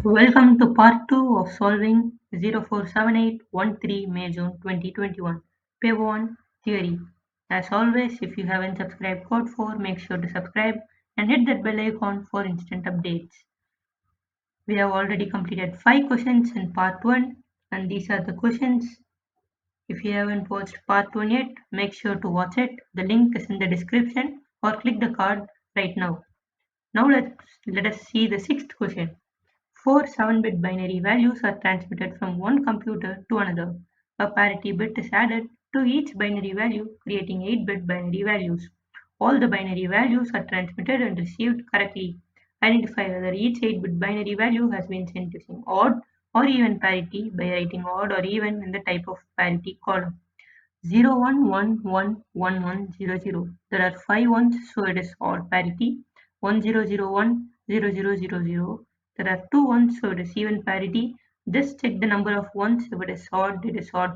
Welcome to part 2 of solving 047813 May June 2021. Paper 1 Theory. As always, if you haven't subscribed Code 4, make sure to subscribe and hit that bell icon for instant updates. We have already completed 5 questions in part 1 and these are the questions. If you haven't watched part 1 yet, make sure to watch it. The link is in the description or click the card right now. Now let us see the 6th question. Four 7-bit binary values are transmitted from one computer to another. A parity bit is added to each binary value, creating 8-bit binary values. All the binary values are transmitted and received correctly. Identify whether each 8-bit binary value has been sent using odd or even parity by writing odd or even in the type of parity column. 0 1 1 1 1 1 0 0. There are 5 ones, so it is odd parity. 1001 0000. There are 2 ones, so it is even parity. Just check the number of ones. If it is odd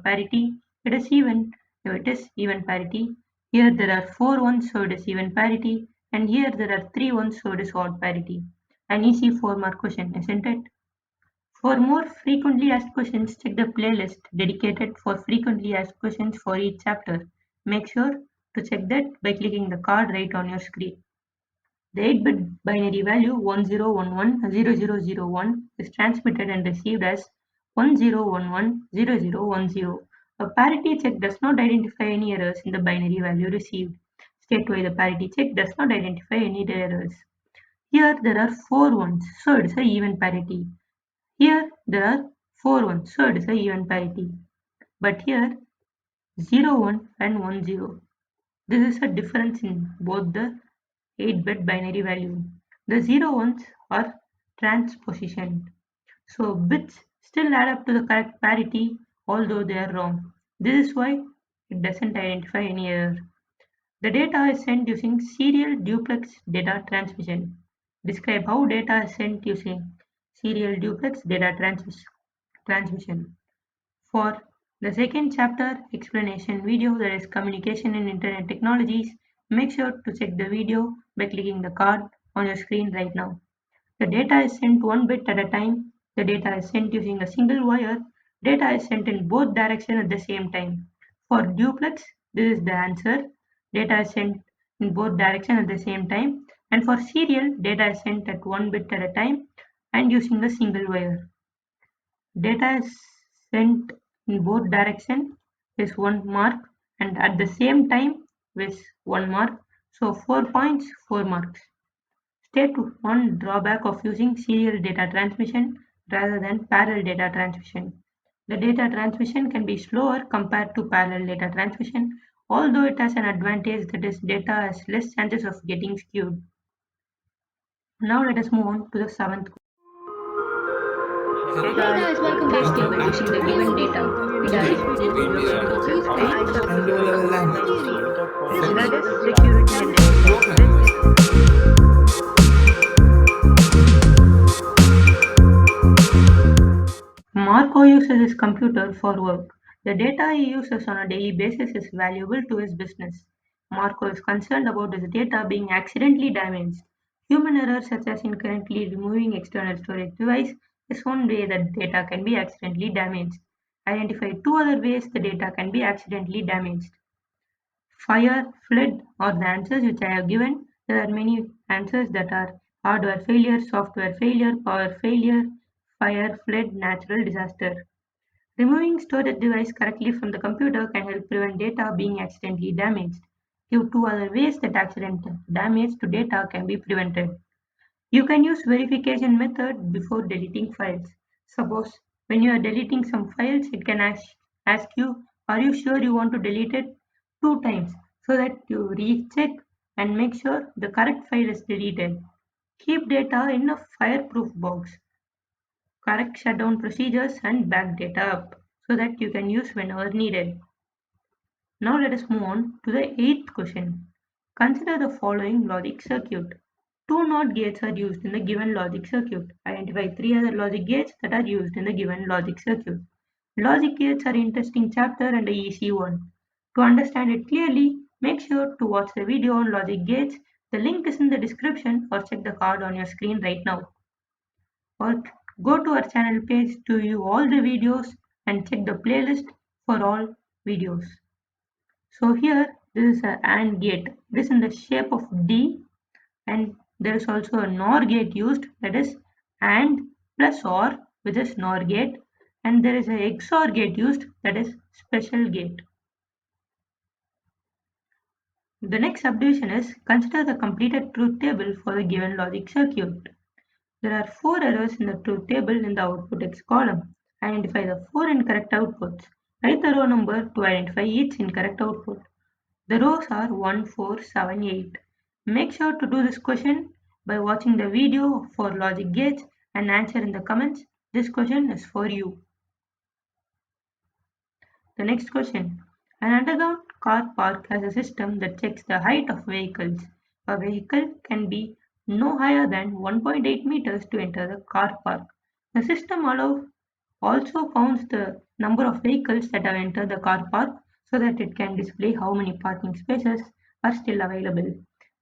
parity. It is even, if it is even parity. Here there are 4 ones, so it is even parity. And here there are 3 ones, so it is odd parity. An easy 4-mark question, isn't it? For more frequently asked questions, check the playlist dedicated for frequently asked questions for each chapter. Make sure to check that by clicking the card right on your screen. The 8-bit binary value 10110001 is transmitted and received as 10110010. A parity check does not identify any errors in the binary value received. State why the parity check does not identify any errors. Here there are 4 ones, so it is a even parity. Here there are 4 ones, so it is a even parity. But here 0 1 and 1 0. This is a difference in both the 8-bit binary value. The 0 ones are transpositioned. So bits still add up to the correct parity although they are wrong. This is why it doesn't identify any error. The data is sent using serial duplex data transmission. Describe how data is sent using serial duplex data transmission. For the second chapter explanation video, that is communication in internet technologies, make sure to check the video by clicking the card on your screen right now. The data is sent one bit at a time. The data is sent using a single wire. Data is sent in both directions at the same time. For duplex, this is the answer. Data is sent in both directions at the same time. And for serial, data is sent at one bit at a time and using a single wire. Data is sent in both directions is 1 mark and at the same time with 1 mark. So 4 points, 4 marks. State one drawback of using serial data transmission rather than parallel data transmission. The data transmission can be slower compared to parallel data transmission, although it has an advantage, that is data has less chances of getting skewed. Now let us move on to the 7th. Data is computed by using the given data. That is security and Marco uses his computer for work. The data he uses on a daily basis is valuable to his business. Marco is concerned about his data being accidentally damaged. Human error, such as incorrectly removing external storage device, is one way that data can be accidentally damaged. Identify 2 other ways the data can be accidentally damaged. Fire, flood are the answers which I have given. There are many answers that are hardware failure, software failure, power failure, fire, flood, natural disaster. Removing storage device correctly from the computer can help prevent data being accidentally damaged. Give 2 other ways that accidental damage to data can be prevented. You can use verification method before deleting files. Suppose when you are deleting some files, it can ask you, are you sure you want to delete it? 2 times so that you recheck and make sure the correct file is deleted. Keep data in a fireproof box. Correct shutdown procedures and back data up so that you can use whenever needed. Now let us move on to the 8th question. Consider the following logic circuit. 2 NOT gates are used in the given logic circuit. Identify 3 other logic gates that are used in the given logic circuit. Logic gates are an interesting chapter and an easy one. To understand it clearly, make sure to watch the video on logic gates. The link is in the description or check the card on your screen right now. Or Go to our channel page to view all the videos and check the playlist for all videos. So here this is an AND gate. It is in the shape of D, and there is also a NOR gate used, that is AND plus OR, which is NOR gate, and there is a XOR gate used, that is special gate. The next subdivision is consider the completed truth table for the given logic circuit. There are 4 errors in the truth table in the output X column. Identify the 4 incorrect outputs. Write the row number to identify each incorrect output. The rows are 1, 4, 7, 8. Make sure to do this question by watching the video for logic gates and answer in the comments. This question is for you. The next question. An underground car park has a system that checks the height of vehicles. A vehicle can be no higher than 1.8 meters to enter the car park. The system also counts the number of vehicles that have entered the car park so that it can display how many parking spaces are still available.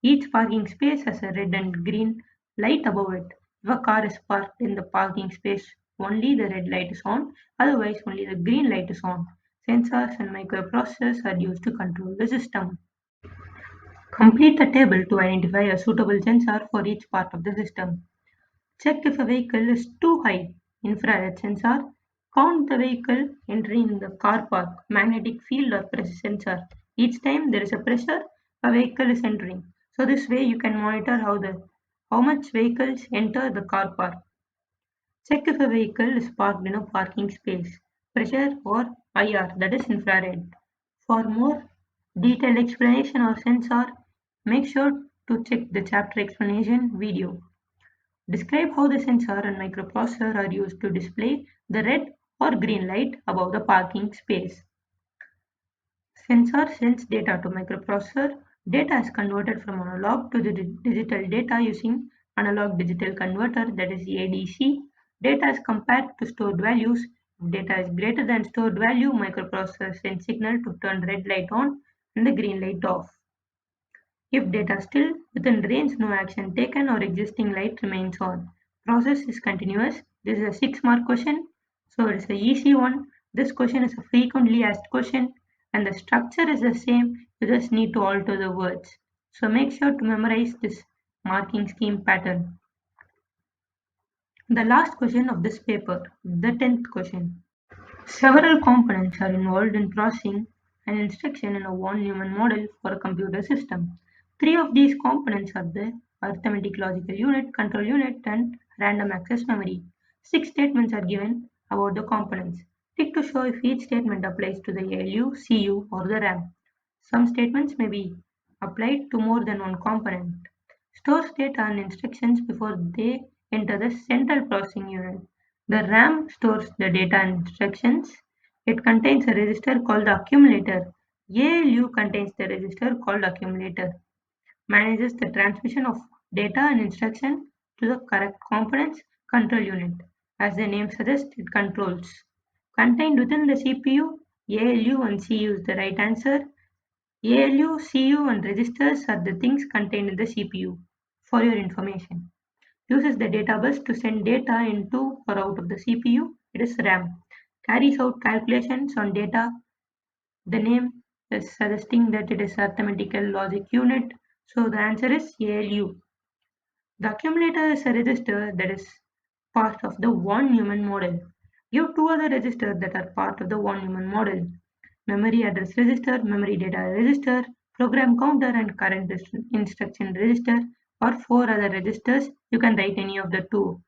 Each parking space has a red and green light above it. If a car is parked in the parking space, only the red light is on, otherwise only the green light is on. Sensors and microprocessors are used to control the system. Complete the table to identify a suitable sensor for each part of the system. Check if a vehicle is too high. Infrared sensor. Count the vehicle entering the car park. Magnetic field or pressure sensor. Each time there is a pressure, a vehicle is entering. So this way you can monitor how much vehicles enter the car park. Check if a vehicle is parked in a parking space. Pressure or IR, that is infrared. For more detailed explanation or sensor, make sure to check the chapter explanation video. Describe how the sensor and microprocessor are used to display the red or green light above the parking space. Sensor sends data to microprocessor. Data is converted from analog to the digital data using analog digital converter, that is ADC. Data is compared to stored values. If data is greater than stored value, microprocessor sends signal to turn red light on and the green light off. If data still within range, no action taken or existing light remains on. Process is continuous. This is a 6-mark question, so it is an easy one. This question is a frequently asked question and the structure is the same. You just need to alter the words. So make sure to memorize this marking scheme pattern. The last question of this paper, the 10th question. Several components are involved in processing an instruction in a von Neumann model for a computer system. 3 of these components are the arithmetic logical unit, control unit, and random access memory. 6 statements are given about the components. Tick to show if each statement applies to the ALU, CU, or the RAM. Some statements may be applied to more than one component. Stores data and instructions before they enter the central processing unit. The RAM stores the data and instructions. It contains a register called the accumulator. ALU contains the register called accumulator. Manages the transmission of data and instruction to the correct components. Control unit. As the name suggests, it controls. Contained within the CPU, ALU and CU is the right answer. ALU, CU and registers are the things contained in the CPU. For your information. Uses the data bus to send data into or out of the CPU. It is RAM. Carries out calculations on data. The name is suggesting that it is arithmetical logic unit. So the answer is ALU. The accumulator is a register that is part of the von Neumann model. Give 2 other registers that are part of the von Neumann model. Memory address register, memory data register, program counter and current instruction register, or 4 other registers. You can write any of the 2.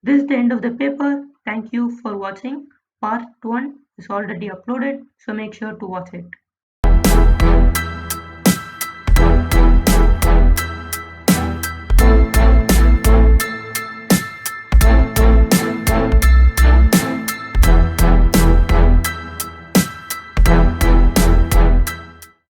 This is the end of the paper. Thank you for watching. Part 1 is already uploaded, so make sure to watch it.